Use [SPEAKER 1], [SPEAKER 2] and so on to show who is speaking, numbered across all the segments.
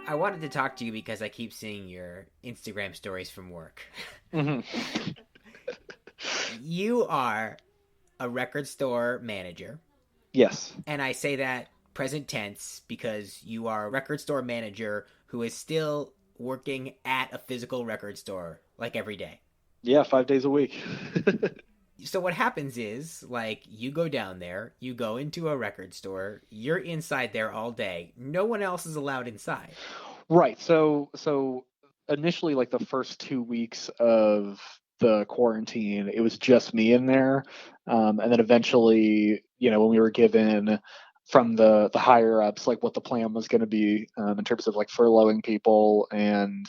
[SPEAKER 1] I wanted to talk to you because I keep seeing your Instagram stories from work.
[SPEAKER 2] Hmm.
[SPEAKER 1] You are a record store manager,
[SPEAKER 2] Yes.
[SPEAKER 1] and I say that present tense because you are a record store manager who is still working at a physical record store like every day.
[SPEAKER 2] Yeah, 5 days a week.
[SPEAKER 1] So what happens is, like, you go down there, you go into a record store, you're inside there all day. No one else is allowed inside.
[SPEAKER 2] Right. So initially, like the first 2 weeks of the quarantine, it was just me in there. And then eventually, when we were given from the higher ups, like what the plan was going to be in terms of like furloughing people and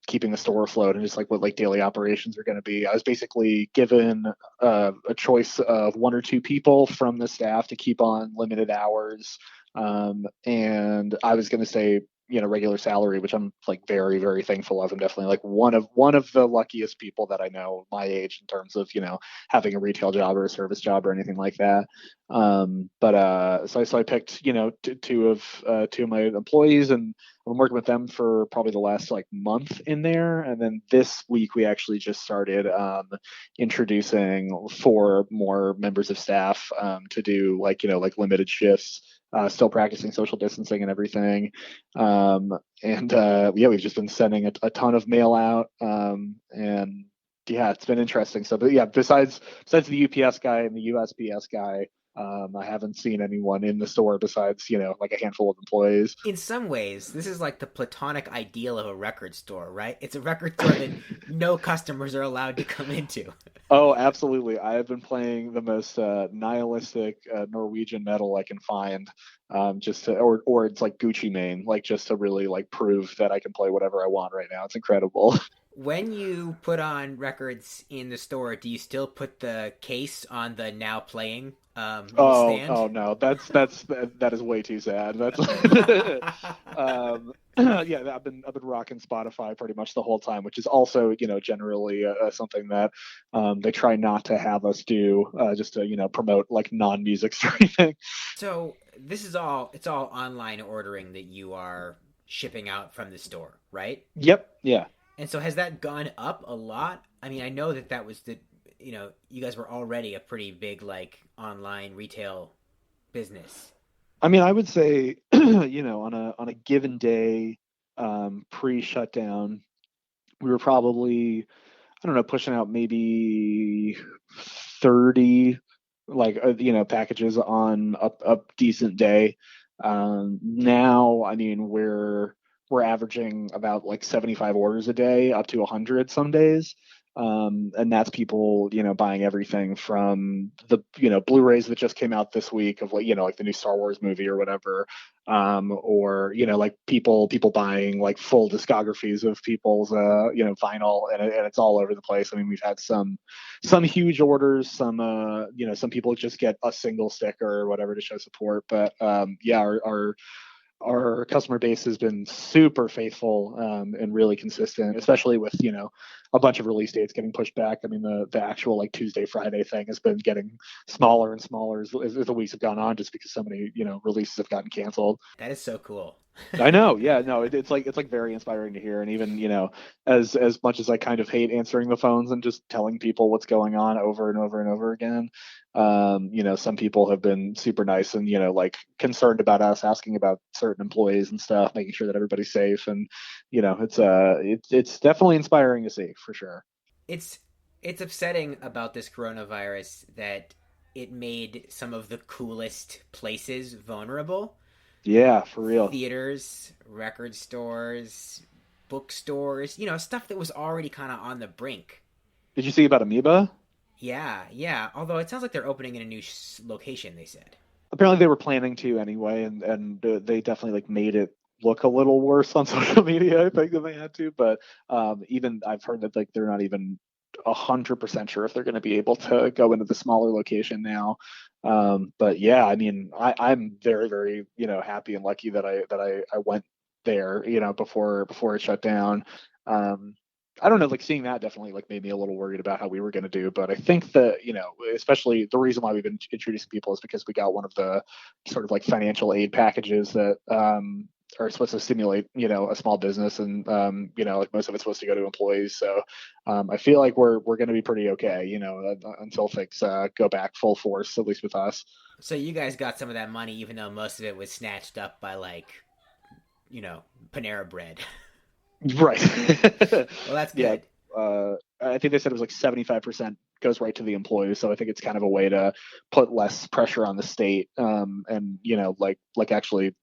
[SPEAKER 2] keeping the store afloat and just like what like daily operations are going to be. I was basically given a choice of one or two people from the staff to keep on limited hours, and I was going to say regular salary, which I'm like very very thankful of. I'm definitely like one of the luckiest people that I know my age in terms of having a retail job or a service job or anything like that. But so I picked two of my employees, and I've been working with them for probably the last like month in there. And then this week we actually just started introducing four more members of staff to do like limited shifts, still practicing social distancing and everything. And yeah, we've just been sending a ton of mail out, and yeah, it's been interesting. So, but yeah, besides the UPS guy and the USPS guy, I haven't seen anyone in the store besides, like a handful of employees.
[SPEAKER 1] In some ways, this is like the platonic ideal of a record store, right? It's a record store that no customers are allowed to come into.
[SPEAKER 2] Oh, absolutely. I have been playing the most nihilistic Norwegian metal I can find, just to, or it's like Gucci Mane, like just to really like prove that I can play whatever I want right now. It's incredible.
[SPEAKER 1] When you put on records in the store, do you still put the case on the now playing little
[SPEAKER 2] Oh,
[SPEAKER 1] stand?
[SPEAKER 2] oh no, that is way too sad. That's yeah, I've been rocking Spotify pretty much the whole time, which is also generally something that they try not to have us do, just to promote like non-music streaming.
[SPEAKER 1] So this is it's all online ordering that you are shipping out from the store, right?
[SPEAKER 2] Yep, yeah.
[SPEAKER 1] And so has that gone up a lot? I mean, I know that that was you guys were already a pretty big like online retail business.
[SPEAKER 2] I mean, I would say, on a given day, pre-shutdown, we were probably, I don't know, pushing out maybe 30 packages on a decent day. Now, I mean, we're averaging about like 75 orders a day, up to 100 some days. And that's people, buying everything from the, Blu-rays that just came out this week of like the new Star Wars movie or whatever, or like people buying like full discographies of people's vinyl, and it's all over the place. I mean, we've had some huge orders, some people just get a single sticker or whatever to show support, but yeah, our customer base has been super faithful, and really consistent, especially with a bunch of release dates getting pushed back. I mean, the actual like Tuesday Friday thing has been getting smaller and smaller as the weeks have gone on, just because so many releases have gotten canceled.
[SPEAKER 1] That is so cool.
[SPEAKER 2] I know, yeah, no, it's like very inspiring to hear, and even as much as I kind of hate answering the phones and just telling people what's going on over and over and over again, some people have been super nice and like concerned about us, asking about certain employees and stuff, making sure that everybody's safe, and it's definitely inspiring to see for sure.
[SPEAKER 1] it's it's upsetting about this coronavirus that it made some of the coolest places vulnerable.
[SPEAKER 2] Yeah, for real.
[SPEAKER 1] Theaters, record stores, bookstores, stuff that was already kind of on the brink.
[SPEAKER 2] Did you see about Amoeba?
[SPEAKER 1] Yeah, yeah. Although it sounds like they're opening in a new location, they said.
[SPEAKER 2] Apparently they were planning to anyway, and they definitely like made it look a little worse on social media, I think, than they had to. But even I've heard that like they're not even 100% sure if they're going to be able to go into the smaller location now. But yeah, I mean, I'm very very happy and lucky that I went there before it shut down. um I don't know, like seeing that definitely like made me a little worried about how we were going to do, but I think that especially the reason why we've been introducing people is because we got one of the sort of like financial aid packages that are supposed to stimulate, a small business, and like most of it's supposed to go to employees. So I feel like we're going to be pretty okay, until things go back full force, at least with us.
[SPEAKER 1] So you guys got some of that money, even though most of it was snatched up by like, you know, Panera Bread.
[SPEAKER 2] Right.
[SPEAKER 1] Well, that's
[SPEAKER 2] Yeah.
[SPEAKER 1] good.
[SPEAKER 2] I think they said it was like 75% goes right to the employees. So I think it's kind of a way to put less pressure on the state, and like actually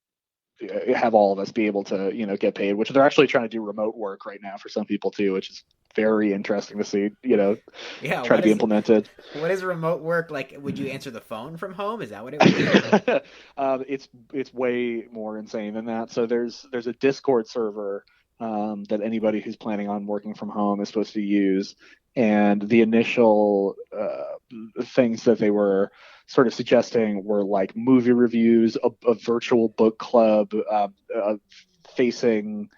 [SPEAKER 2] have all of us be able to get paid, which they're actually trying to do remote work right now for some people too, which is very interesting to see,
[SPEAKER 1] Yeah.
[SPEAKER 2] try to be implemented.
[SPEAKER 1] What is remote work like? Would you answer the phone from home? Is that what it would be?
[SPEAKER 2] It's way more insane than that. So there's a Discord server, that anybody who's planning on working from home is supposed to use, and the initial things that they were sort of suggesting were like movie reviews, a virtual book club, facing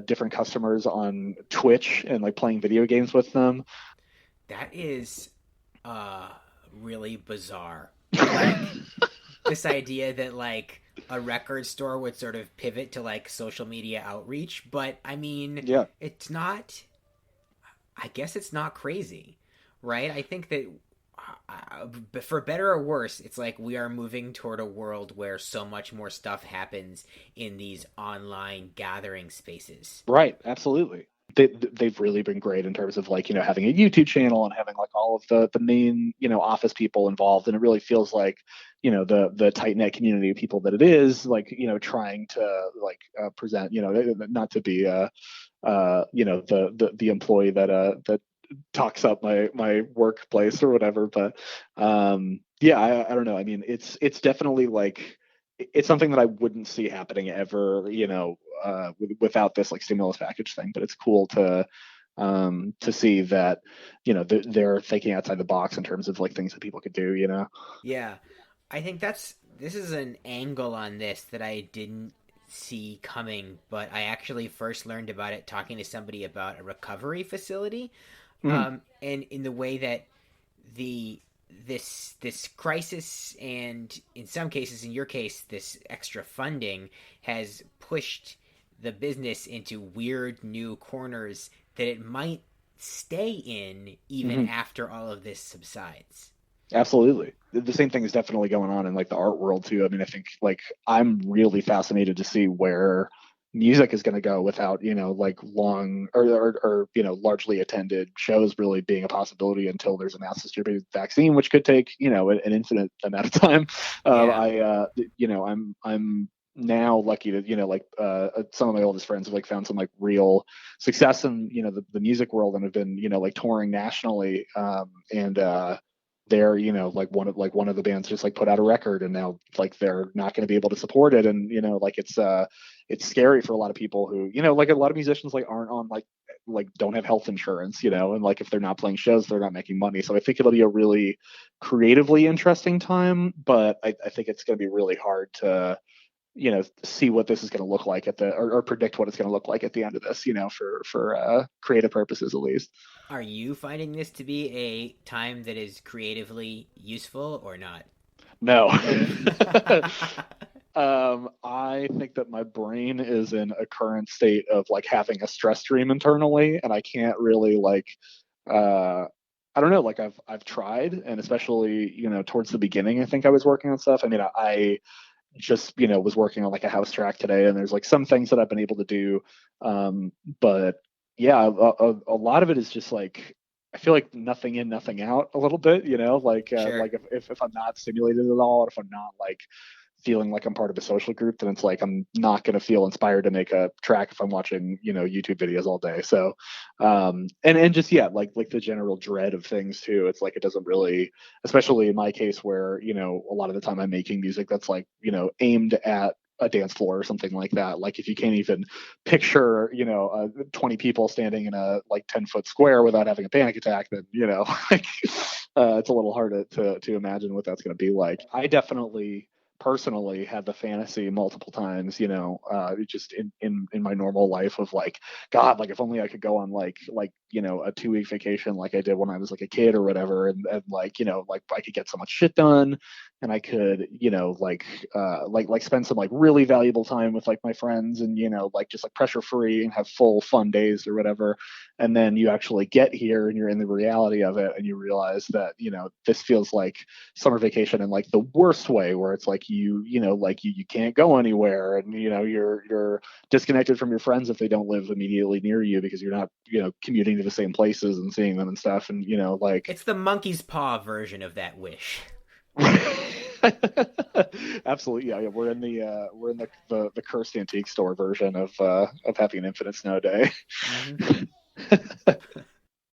[SPEAKER 2] different customers on Twitch and like playing video games with them.
[SPEAKER 1] That is uh really bizarre. Like this idea that like a record store would sort of pivot to like social media outreach, but I mean,
[SPEAKER 2] Yeah.
[SPEAKER 1] it's not, I guess it's not crazy, right? I think that for better or worse, it's like we are moving toward a world where so much more stuff happens in these online gathering spaces.
[SPEAKER 2] Right, absolutely. They've really been great in terms of like having a YouTube channel and having like all of the main office people involved, and it really feels like the tight knit community of people that it is, like trying to like present, not to be the employee that talks up my workplace or whatever, but yeah, I don't know. I mean, it's definitely like it's something that I wouldn't see happening ever, without this like stimulus package thing. But it's cool to see that they're thinking outside the box in terms of like things that people could do.
[SPEAKER 1] Yeah, I think this is an angle on this that I didn't see coming, but I actually first learned about it talking to somebody about a recovery facility,
[SPEAKER 2] Mm-hmm.
[SPEAKER 1] and in the way that the this crisis and in some cases, in your case, this extra funding has pushed the business into weird new corners that it might stay in even
[SPEAKER 2] Mm-hmm.
[SPEAKER 1] after all of this subsides.
[SPEAKER 2] Absolutely. The same thing is definitely going on in like the art world too. I mean, I think like I'm really fascinated to see where music is going to go without, like long or largely attended shows really being a possibility until there's a mass distributed vaccine, which could take, an infinite amount of time.
[SPEAKER 1] Yeah.
[SPEAKER 2] I'm now lucky to, like some of my oldest friends have like found some like real success in, the music world, and have been, like touring nationally. And they're like one of the bands just like put out a record, and now like they're not going to be able to support it, and like it's scary for a lot of people who like a lot of musicians like aren't on like don't have health insurance, and like if they're not playing shows they're not making money. So I think it'll be a really creatively interesting time, but I think it's going to be really hard to see what this is going to look like at the or predict what it's going to look like at the end of this, for creative purposes at least.
[SPEAKER 1] Are you finding this to be a time that is creatively useful or not?
[SPEAKER 2] No. I think that my brain is in a current state of like having a stress stream internally, and I can't really like uh I don't know, like I've tried, and especially, towards the beginning, I think I was working on stuff. I mean, I just, was working on like a house track today, and there's like some things that I've been able to do. But yeah, a lot of it is just like I feel like nothing in, nothing out a little bit,
[SPEAKER 1] Sure.
[SPEAKER 2] like if I'm not stimulated at all, or if I'm not like feeling like I'm part of a social group, then it's like I'm not going to feel inspired to make a track if I'm watching, YouTube videos all day. So, and just yeah, like the general dread of things too. It's like it doesn't really, especially in my case where a lot of the time I'm making music that's like aimed at a dance floor or something like that. Like if you can't even picture 20 people standing in a like 10-foot square without having a panic attack, then like it's a little hard to imagine what that's going to be like. I definitely personally had the fantasy multiple times, just in my normal life of like, God, like if only I could go on like a 2 week vacation like I did when I was like a kid or whatever, and like like I could get so much shit done, and I could like spend some like really valuable time with like my friends, and like just like pressure free and have full fun days or whatever. And then you actually get here and you're in the reality of it, and you realize that this feels like summer vacation in like the worst way, where it's like you can't go anywhere, and you're disconnected from your friends if they don't live immediately near you, because you're not commuting to the same places and seeing them and stuff, and like
[SPEAKER 1] It's the monkey's paw version of that wish.
[SPEAKER 2] absolutely, yeah, we're in the cursed antique store version of having an infinite snow day.
[SPEAKER 1] Mm-hmm.